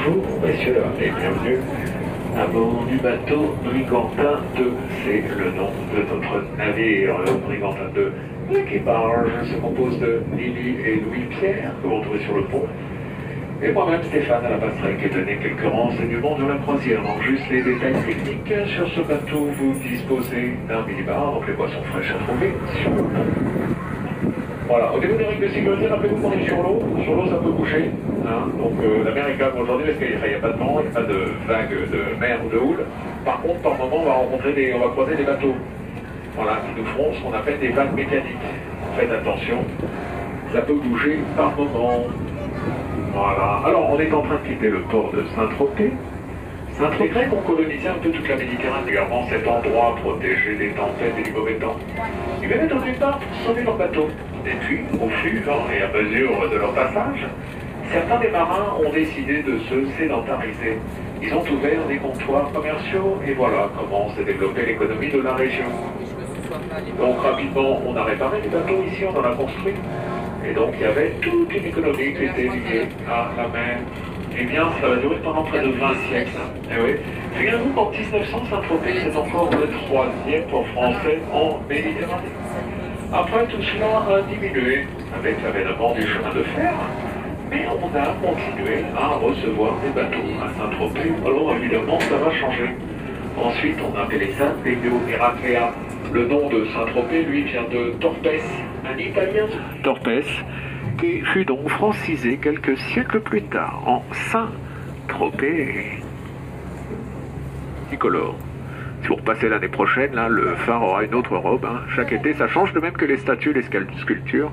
Bonjour messieurs et bienvenue à bord du bateau Brigantin 2. C'est le nom de notre navire. Le Brigantin 2, l'équipage se compose de Lily et Louis-Pierre que vous retrouvez sur le pont. Et moi-même Stéphane à la passerelle qui donnait quelques renseignements de la croisière. Donc juste les détails techniques. Sur ce bateau, vous disposez d'un minibar, donc les boissons fraîches à trouver sur le pont. Voilà, au niveau des règles de sécurité, rappelez-vous qu'on est sur l'eau. Sur l'eau, ça peut bouger. Hein. Donc la mer est calme aujourd'hui parce qu'il n'y a pas de vent, il n'y a pas de vague de mer ou de houle. Par contre, par moment, on va croiser des bateaux. Voilà, qui nous feront ce qu'on appelle des vagues mécaniques. Faites attention, ça peut bouger par moment. Voilà. Alors, on est en train de quitter le port de Saint-Tropez. Les Grecs ont colonisé un peu toute la Méditerranée, également cet endroit protégé des tempêtes et du mauvais temps. Ils venaient au départ pour sauver leur bateau. Et puis, au fur et à mesure de leur passage, certains des marins ont décidé de se sédentariser. Ils ont ouvert des comptoirs commerciaux et voilà comment s'est développée l'économie de la région. Donc rapidement, on a réparé les bateaux ici, on en a construit. Et donc il y avait toute une économie qui était liée à la mer. Eh bien, ça va durer pendant près de 20 siècles. Eh oui. Figurez-vous qu'en 1900, Saint-Tropez, c'est encore le 3e port français en Méditerranée. Après, tout cela a diminué avec l'avènement du chemin de fer, mais on a continué à recevoir des bateaux à Saint-Tropez. Alors évidemment, ça va changer. Ensuite, on a appelé ça Deo Heraclea. Le nom de Saint-Tropez, lui, vient de Torpes, un italien. Torpes, qui fut donc francisé quelques siècles plus tard en Saint-Tropez. Tricolore. Si vous repassez l'année prochaine, là, le phare aura une autre robe. Hein. Chaque été, ça change, de même que les statues, les sculptures.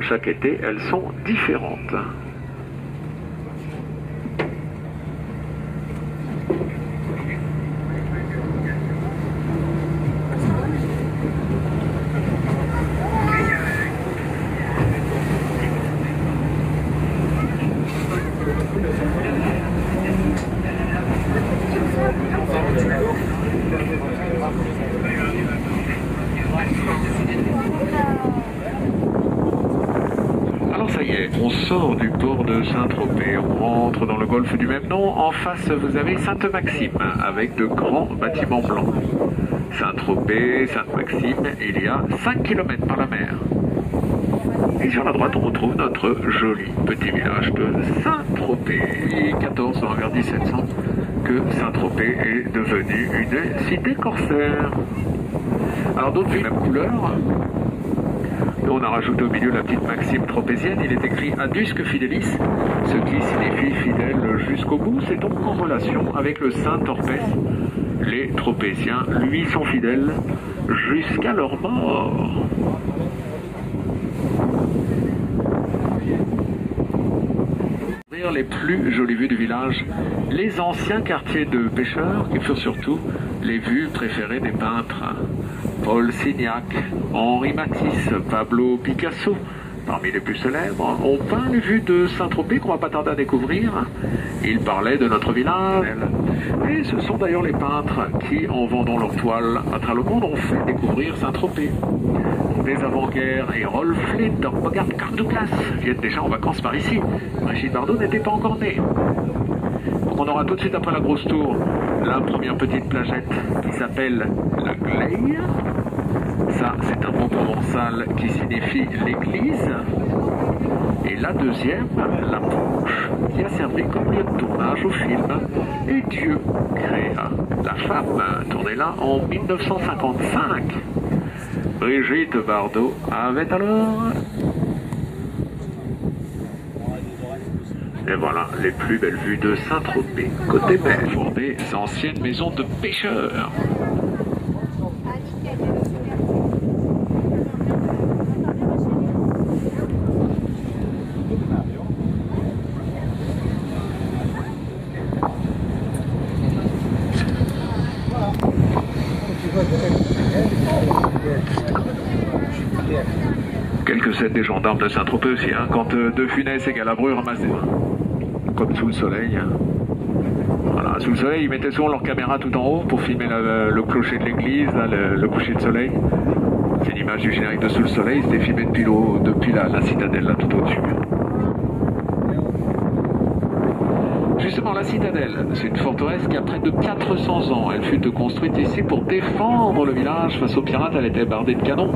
Chaque été, elles sont différentes. Alors ça y est, on sort du port de Saint-Tropez, on rentre dans le golfe du même nom. En face, vous avez Sainte-Maxime, avec de grands bâtiments blancs. Saint-Tropez, Sainte-Maxime, il y a 5 km par la mer. Et sur la droite, on retrouve notre joli petit village de Saint-Tropez. Il est 14 vers 1700 que Saint-Tropez est devenu une cité corsaire. Alors d'autres vues, même couleur. On a rajouté au milieu la petite maxime tropézienne. Il est écrit Adusque Fidelis, ce qui signifie fidèle jusqu'au bout. C'est donc en relation avec le saint Torpès. Les Tropéziens, lui, sont fidèles jusqu'à leur mort. Les plus jolies vues du village, les anciens quartiers de pêcheurs qui furent surtout les vues préférées des peintres. Paul Signac, Henri Matisse, Pablo Picasso, parmi les plus célèbres, ont peint les vues de Saint-Tropez qu'on va pas tarder à découvrir. Ils parlaient de notre village. Et ce sont d'ailleurs les peintres qui, en vendant leurs toiles à travers le monde, ont fait découvrir Saint-Tropez. Des avant-guerres et Rolf Flint, Bogart, Carl Douglas viennent déjà en vacances par ici. Brigitte Bardot n'était pas encore née. Donc on aura tout de suite après la grosse tour la première petite plagette qui s'appelle la Gleille. Ça, c'est un mot provençal qui signifie l'église. Et la deuxième, la Pouche, qui a servi comme lieu de tournage au film Et Dieu créa la femme, tournée là en 1955. Brigitte Bardot avait alors... Et voilà, les plus belles vues de Saint-Tropez, côté mer, pour des anciennes maisons de pêcheurs. Quelques scènes des gendarmes de Saint-Tropez aussi, hein, quand De Funès et Galabru ramassaient, comme sous le soleil. Voilà, sous le soleil, ils mettaient souvent leur caméra tout en haut pour filmer le clocher de l'église, le coucher de soleil. C'est une image du générique de Sous le soleil, c'était filmé depuis la citadelle, là, tout au-dessus. justement, la citadelle, c'est une forteresse qui a près de 400 ans. Elle fut construite ici pour défendre le village face aux pirates. Elle était bardée de canons.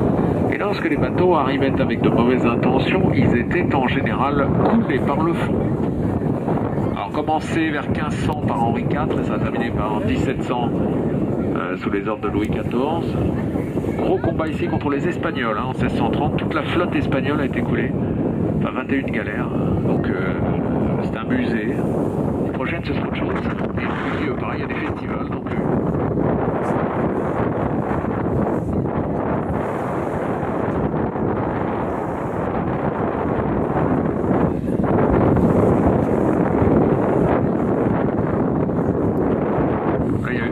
Et lorsque les bateaux arrivaient avec de mauvaises intentions, ils étaient en général coulés par le fond. Alors, commencé vers 1500 par Henri IV, et ça a terminé par 1700 sous les ordres de Louis XIV. Gros combat ici contre les Espagnols. En 1630, toute la flotte espagnole a été coulée. Enfin, 21 galères. Donc, c'est un musée. Les prochaines, ce sera autre chose. Et puis, pareil, il y a des festivals. Donc,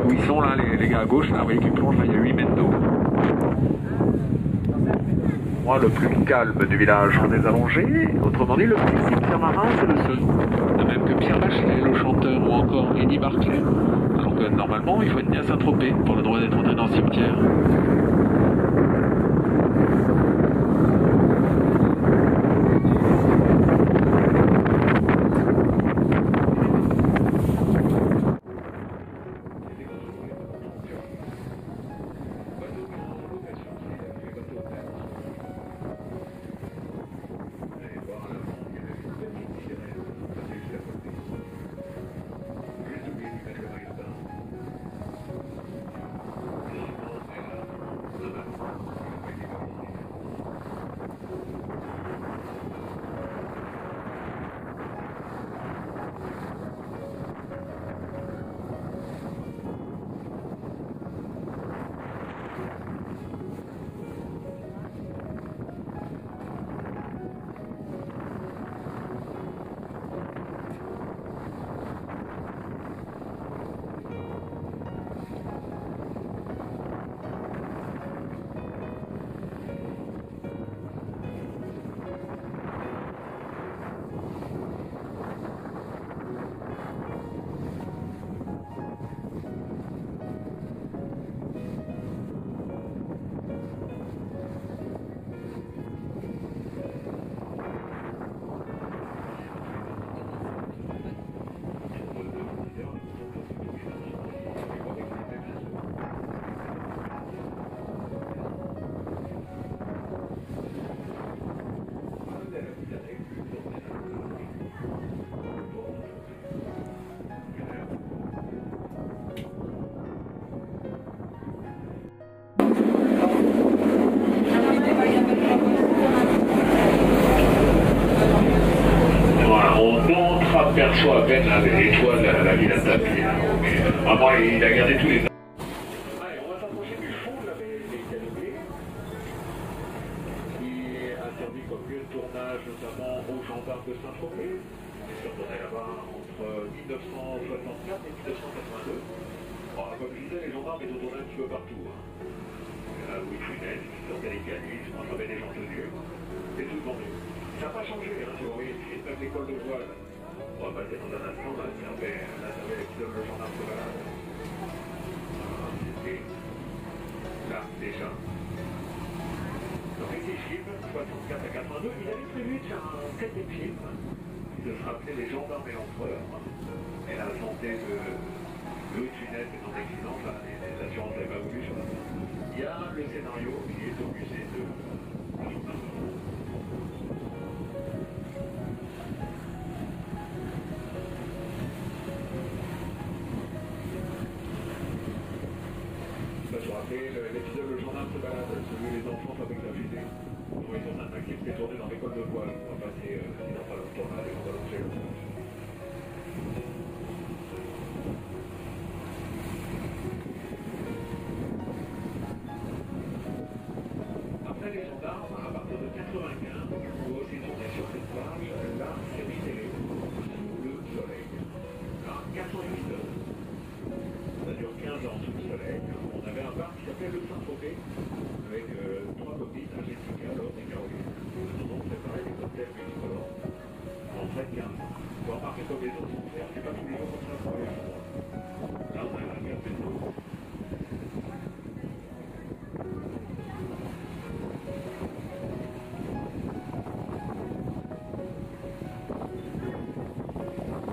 où ils sont là, les gars à gauche, là, vous voyez qu'ils plongent, là, il y a 8 mètres d'eau. Moi, le plus calme du village en est allongé. Autrement dit, le petit cimetière marin, c'est le seul. De même que Pierre Bachelet, le chanteur, ou encore Eddie Barclay. Alors que normalement, il faut être bien Saint-Tropez pour le droit d'être entré dans le cimetière. Aperçoit à peine l'étoile de la ville à tapis. Vraiment, il a gardé tous les... Allez, on va s'approcher du fond de la baie des Canoublés, qui est interdit comme lieu de tournage, notamment aux gendarmes de Saint-Tropez. Ils sont tournés là-bas entre 1964 et 1982. Bon, comme je disais, les gendarmes étaient tournés un petit peu partout. Louis Funès, qui sortait des canisses, on avait des gens tenus. C'est tout vendu. Ça n'a pas changé, hein, si vous voyez, même l'école de voile. On va passer dans un instant, là, ça avait l'épisode le gendarme de balade. C'était là, déjà. Donc ici, film, 64 à 82, il avait prévu de faire un 7e film, de se rappeler les gendarmes et l'empereur. Et la santé de Louis Funès est en accident, là, les assurances n'avaient pas voulu sur la fin. Il y a le scénario qui est au musée de l'épisode Le gendarme se balade, celui où les enfants fabriquent la fusée. Donc ils sont un clip qui est tourné dans l'école de voile. On va passer, il n'a pas longtemps là, et on va longer le tournage. Après les gendarmes, à partir de 95, on va aussi tourner sur cette plage la série télé Sous le soleil. Là, 4 épisodes. Ça dure 15 ans sous le soleil. On avait un bar qui s'appelait le Saint-Tropez, avec 3 copines, Jessica, Laure et Caroline. Nous avons préparé des cocktails multicolores. En fait, 15 ans. Vous remarquez comme les autres sont faire, c'est pas tous les jours comme ça pour les jours. Là, on a la carte de l'eau.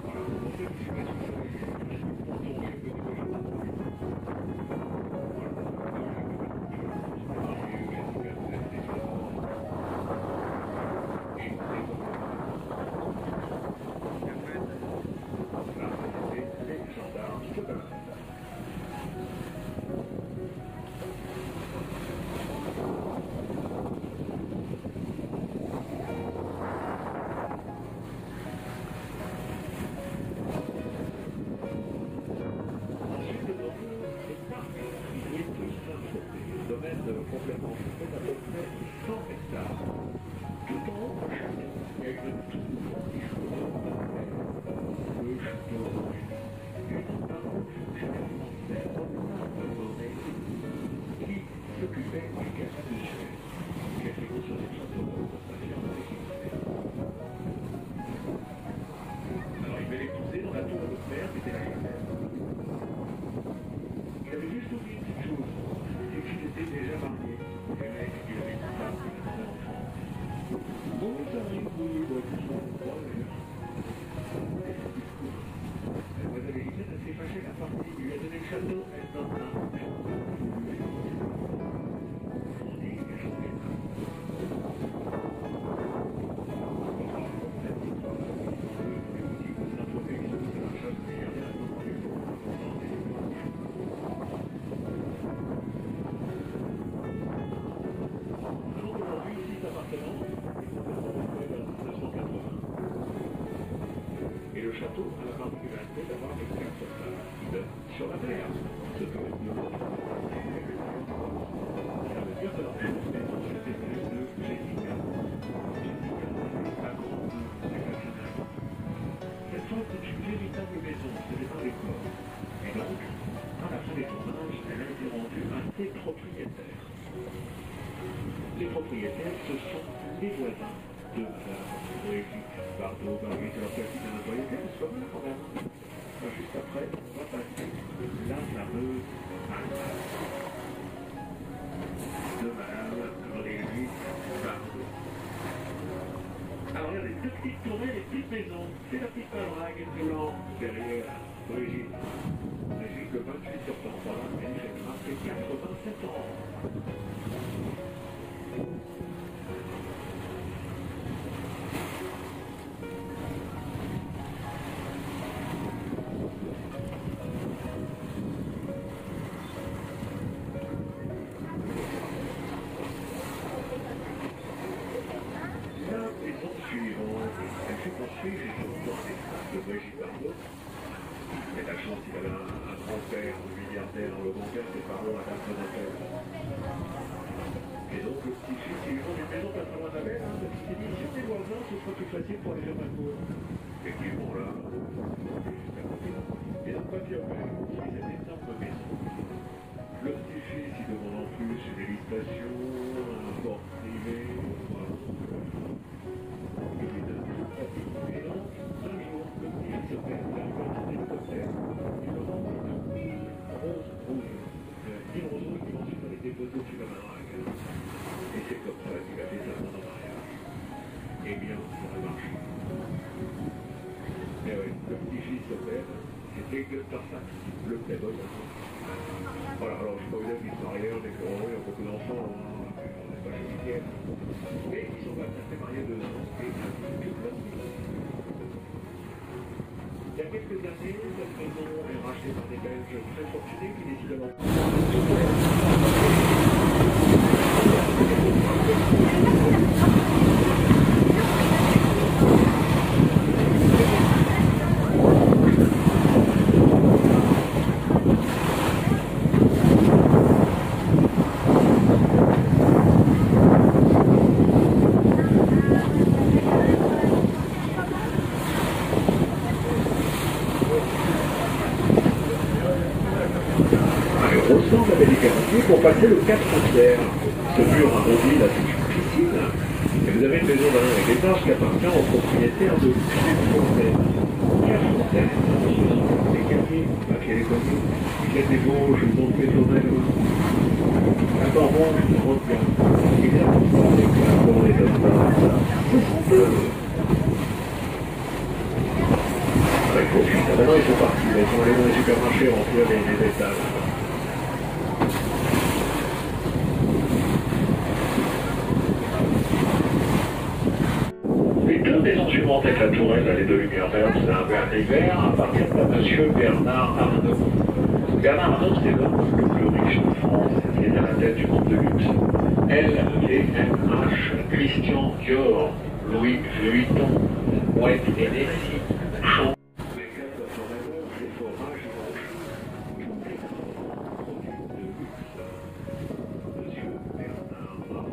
Voilà, pour ceux qui suivent s'occupait du café de Suez, qui a fait construire ce château pour passer en Alors il m'avait poussé dans la tour de notre père, qui était la chapelle. Il avait juste oublié une petite chose, c'est qu'il était déjà marié. Le mec, il avait une femme, il avait un enfant. Bon, ça arrive, oui, tout le monde croit d'ailleurs. Mademoiselle Elisabeth s'est fâchée la partie, il lui a donné le château, elle n'en a plus. Et le château a la particularité d'avoir des quatre salles qui donnent sur la mer. Ce que nous avons. Ça veut dire que dans cette maison, c'était plus de Jessica. Jessica, la grande exceptionnelle. Cette fois, c'est une véritable maison, ce n'est pas des corps. Et donc, à la fin des tournages, elle a été rendue à ses propriétaires. Les propriétaires, ce sont les voisins de Madame Bardot, Marguerite, alors qu'elle dit un notoriété, c'est pas mal quand même. Juste après, on va passer la fameuse allemande de Madame Brigitte Bardot. Alors il y a les deux petites tournées, les petites maisons. C'est la petite drague blanc derrière Brigitte. Brigitte, le 28 septembre, voilà, elle fêtera ses 87 ans. De Brigitte Bardot. Il a de la chance, il avait un grand-père, un milliardaire, le grand-père, ses parents à 93 ans. Et donc le petit-fils, il vend une maison pas très loin de la mer, parce qu'il s'est dit, si c'est voisins, ce sera plus facile pour aller faire ma cour. Effectivement, là, et donc, papier au père, il fait cette énorme maison. Le petit-fils, il demande en plus une hélitation, un port privé, voilà. Il lui donne tout le papier. Et donc, un jour, le petit-fils se perd, il arrive dans un hélicoptère, il le rend une rose rouge. Une rose rouge qui ensuite a été déposée au-dessus de la drague. Et c'est comme ça qu'il a fait sa demande en mariage. Eh bien, ça a marché. Et oui, le petit-fils se perd, c'était que Tarsac, le playboy. Voilà, alors je ne sais pas vous dire qu'ils sont mariés, on est heureux, il y a beaucoup d'enfants, on n'est pas judiciaire. Mais ils sont quand même restés mariés 2 ans et toute leur vie. Il y a quelques années, cette maison est rachetée par des Belges très fortunés qui décidément... Pour passer le 4 frontières. Ce mur arrondi là, c'est une piscine. Et vous avez une maison d'un avec des arches qui appartient aux propriétaires de Clairefontaine. Clairefontaine, ce sont des cafés, papier les connus, ils viennent des Vosges, ils ont des Maisonneuves. D'accord, bon, je rentre bien. Ils viennent pour ça, les Clairefontaines, les Dostars, ce sont eux. Avec vos fils, maintenant ils sont partis, ils sont allés dans les supermarchés remplir les étages. Maison suivante avec la tourelle, les deux lumières vertes, c'est un vernis vert, appartient à M. Bernard Arnault. Bernard Arnault, c'est l'homme le plus riche de France, qui est à la tête du monde de luxe. LVMH, Christian Dior, Louis Vuitton, Moet Hennessy, Chant. Les quatre forever, c'est fromage blanche. Tous les grands produits de luxe. M. Bernard Arnault.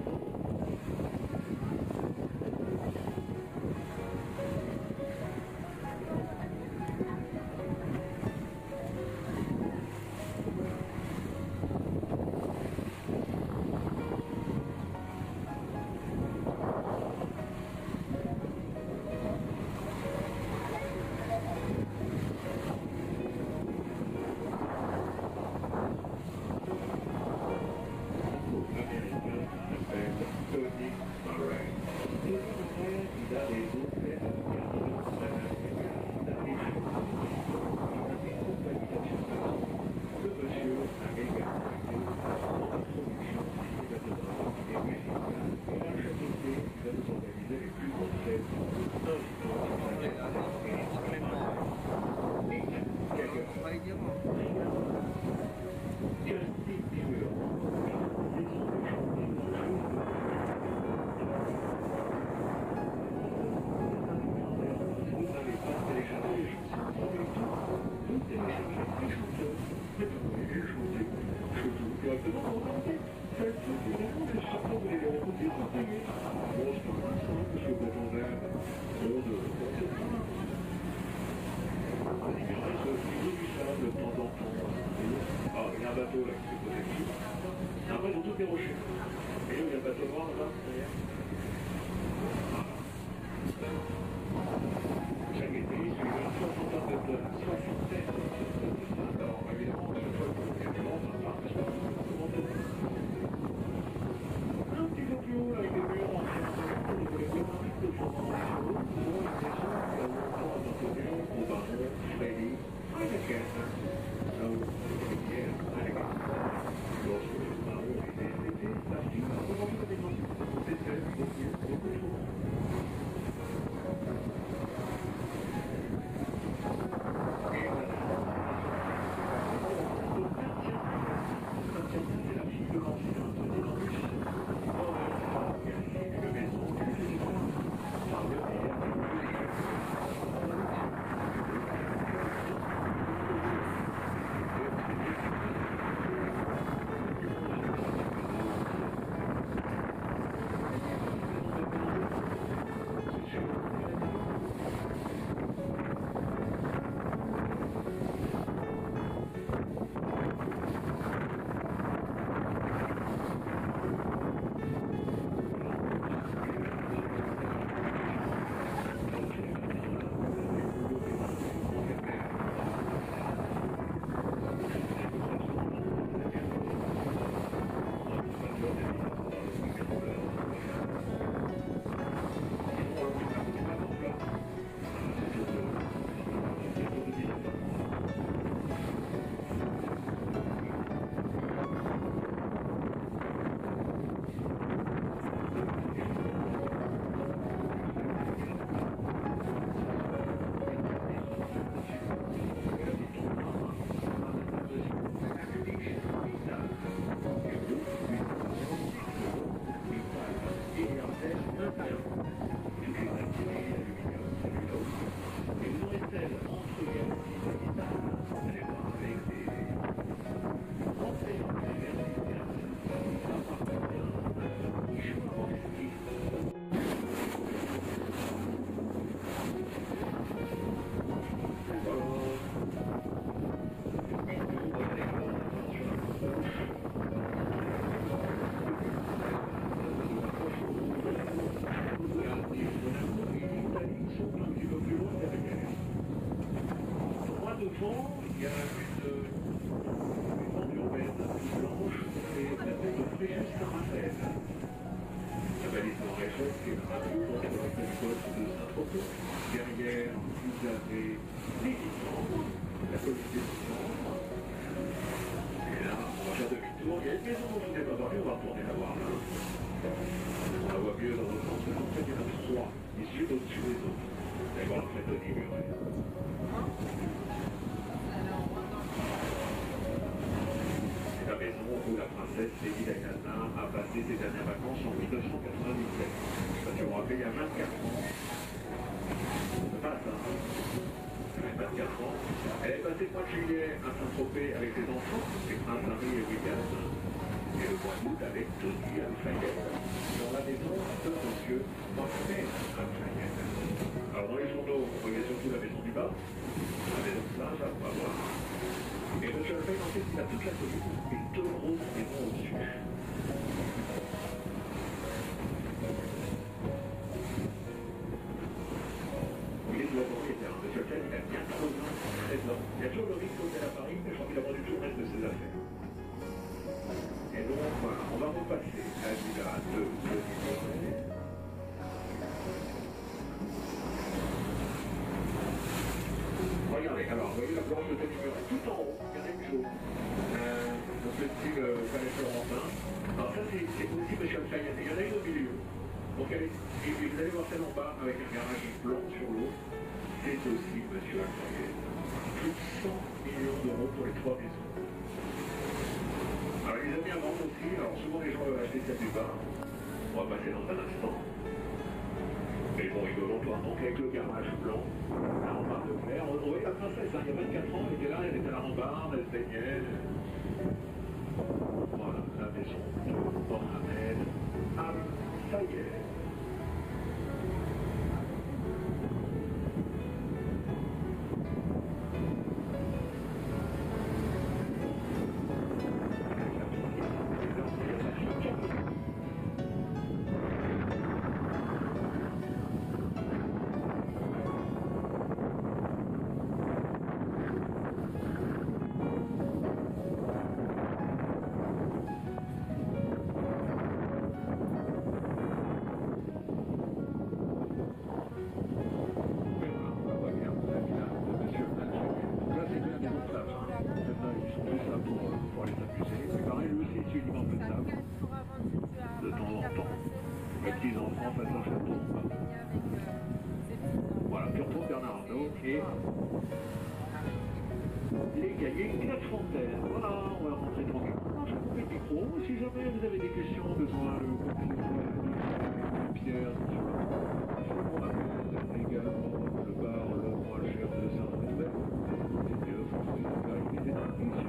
Il y a un bateau là qui s'est posé dessus. Après, ils ont tous des rochers. Et là, il y a le bateau noir là, derrière. Chaque été, il suit 60 de tonnes, 60 tonnes. Alors, évidemment, à chaque fois, il y a du monde, parce que un petit peu plus haut, là, avec des murs en train de les voir un petit peu plus haut. Ils ont une maison, là où on prend un bateau, au baron, Freddy, Heineken. Là où il y a Heineken. Lorsque le baron était parti, on va vous donner c'était beaucoup trop. C'est la fille de l'ancien de Campus. Il y a une maison, une par le Derrière, vous avez les licences, la police des licences. Et là, on va faire demi-tour. Il y a une maison dont je n'ai pas parlé, on va retourner la voir là. On la voit mieux dans l'autre sens, parce qu'en fait, il y en a trois, issus au-dessus des autres. Vous allez voir le fait de numérer. C'est la maison où la princesse Lady Diana a passé ses dernières vacances en 1997. Ça tu me rappelles, il y a 24 ans. Pas ça. Elle avait 24 ans. Elle est passée le mois de juillet à Saint-Tropez avec ses enfants, les princes Harry et William, et le mois d'août avec Tony Alfayette, dans la maison de monsieur Mohamed Alfayette. Alors dans les journaux, on voyait surtout la maison du bas, la maison de Sage, on va voir. Et monsieur Alfayette, en fait, il a toute la commune et deux grosses maisons au-dessus. Il doit mourir, monsieur Alfayette, il a bien 3 ans, 13 ans. Il y a toujours le risque d'hôtel à Paris, mais je crois qu'il a vendu tout le reste de ses affaires. Et donc, voilà, on va repasser à la villa de Denis. Regardez, alors, vous voyez la planche de Denis Muret, tout en haut, il y en a une jaune. Donc le style palais florentin. Alors ça, c'est aussi monsieur Alfayette. Il y en a une au milieu. Donc allez, et vous allez voir celle en bas avec un garage blanc sur l'eau. C'est aussi, monsieur Alfred, plus de 100 millions d'euros pour les 3 maisons. Alors les amis à vendre aussi, alors souvent les gens veulent acheter celle du bar. On va passer dans un instant. Mais bon, rigolo, toi, donc avec le garage blanc, la rambarde de fer. On voyait la princesse, hein, il y a 24 ans, elle était là, elle était à la rambarde, elle se baignait. Voilà, la maison de Mohamed Al-Sayed. Voilà, puis on retrouve Bernard Arnault et les cahiers Clairefontaine. Voilà, on va rentrer tranquillement. Je coupe le micro. Si jamais vous avez des questions, besoin de Pierre, je vous rappelle également le bar le moins cher de Saint-Norbert. C'était offert, il suffit de la demander.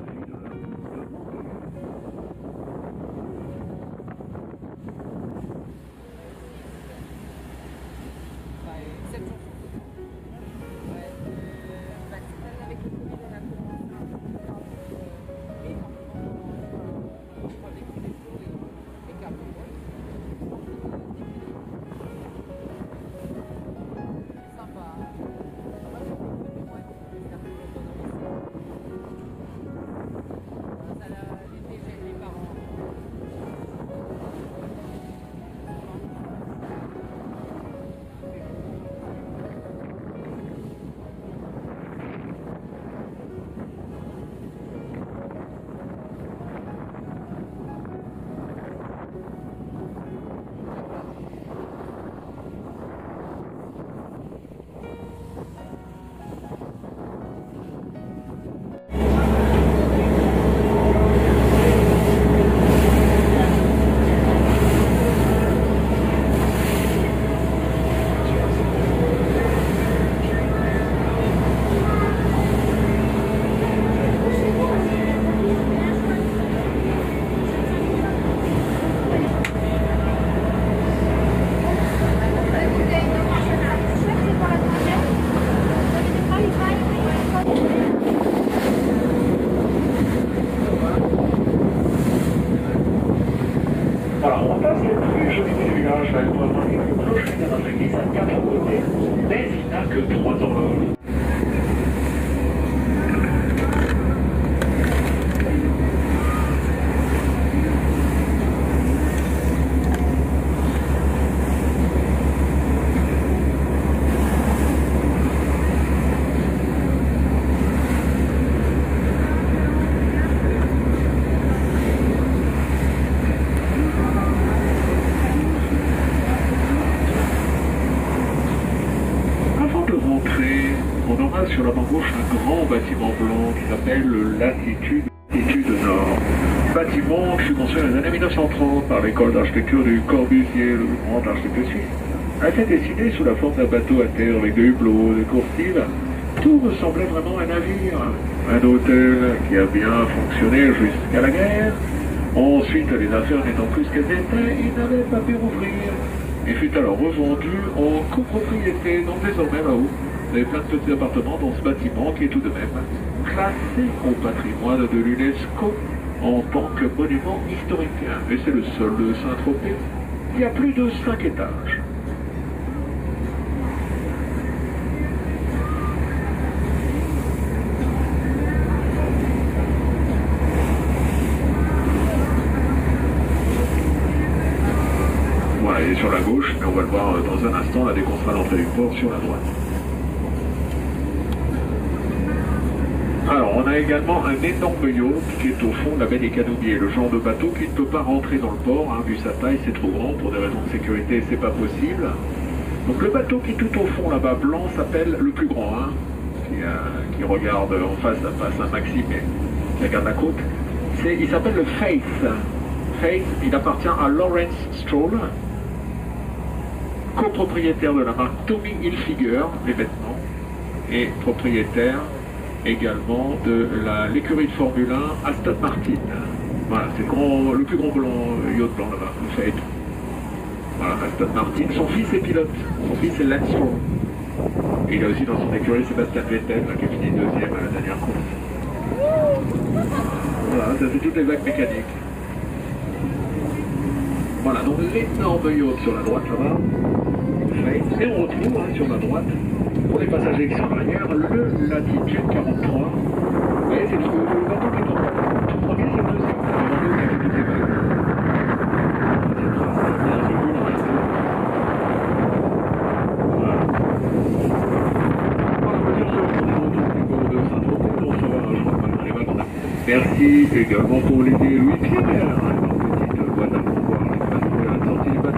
Voilà, on passe le plus joli du village, là, on va voir quelques cloches dans notre église à 4 côtés, mais il n'a que 3 horloges. On aura sur l'avant-gauche un grand bâtiment blanc qui s'appelle le Latitude Nord. Bâtiment qui fut construit dans les années 1930 par l'école d'architecture du Corbusier, le grand architecte suisse. A été dessiné sous la forme d'un bateau à terre avec des hublots, des coursives. Tout ressemblait vraiment à un navire. Un hôtel qui a bien fonctionné jusqu'à la guerre. Ensuite, les affaires n'étant plus qu'elles étaient, il n'avait pas pu rouvrir. Il fut alors revendu en copropriété, donc désormais là-haut. Vous avez plein de petits appartements dans ce bâtiment qui est tout de même classé au patrimoine de l'UNESCO en tant que monument historique. Et c'est le seul de Saint-Tropez qui a plus de 5 étages. Voilà, il est sur la gauche, mais on va le voir dans un instant, là, dès qu'on sera à l'entrée du port sur la droite. Alors, on a également un énorme yacht qui est au fond de la baie des Canoumiers, le genre de bateau qui ne peut pas rentrer dans le port, hein, vu sa taille, c'est trop grand, pour des raisons de sécurité, c'est pas possible. Donc le bateau qui est tout au fond là-bas, blanc, s'appelle le plus grand, hein, qui regarde en face à Saint-Maxime, mais qui regarde la côte. Il s'appelle le Faith. Faith, il appartient à Lawrence Stroll, copropriétaire de la marque Tommy Hilfiger, les vêtements, et propriétaire également de l'écurie de Formule 1 Aston Martin. Voilà, c'est le plus grand yacht blanc là-bas, le Faith. Voilà, Aston Martin. Son fils est pilote. Son fils est Lance Stroll. Et il a aussi dans son écurie Sébastien Vettel, qui a fini deuxième à la dernière course. Voilà, ça c'est toutes les vagues mécaniques. Voilà, donc l'énorme yacht sur la droite là-bas. Et on retrouve sur la droite, pour les passagers qui sont en arrière, le Latitude 43. Vous voyez, c'est le bateau qui est tout premier, c'est le deuxième. Le deuxième qui a toutes les vagues. C'est bien joli dans la zone. Voilà. Voilà, on peut dire qu'on est retour du port de Saint-Tropez, donc ça va, je crois pas les vagues. Merci également pour l'aider Louis-Pierre, une petite boîte à pourboire les bateaux à la sortie du bateau.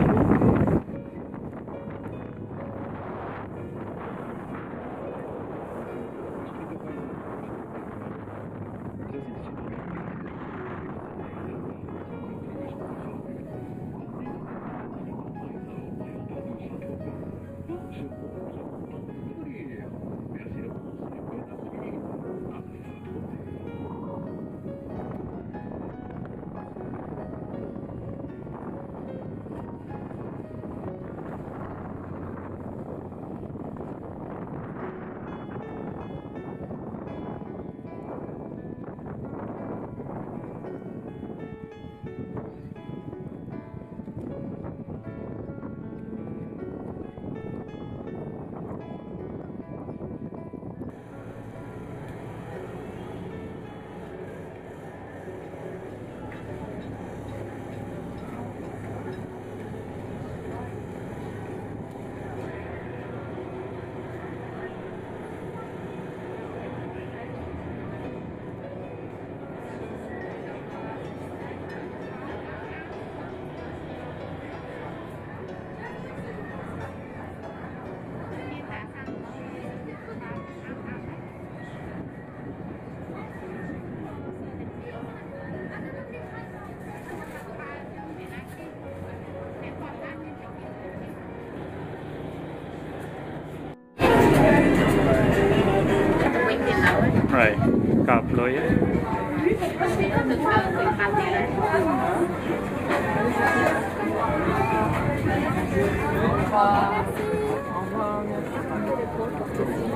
Right, cặp lưới á. Wow.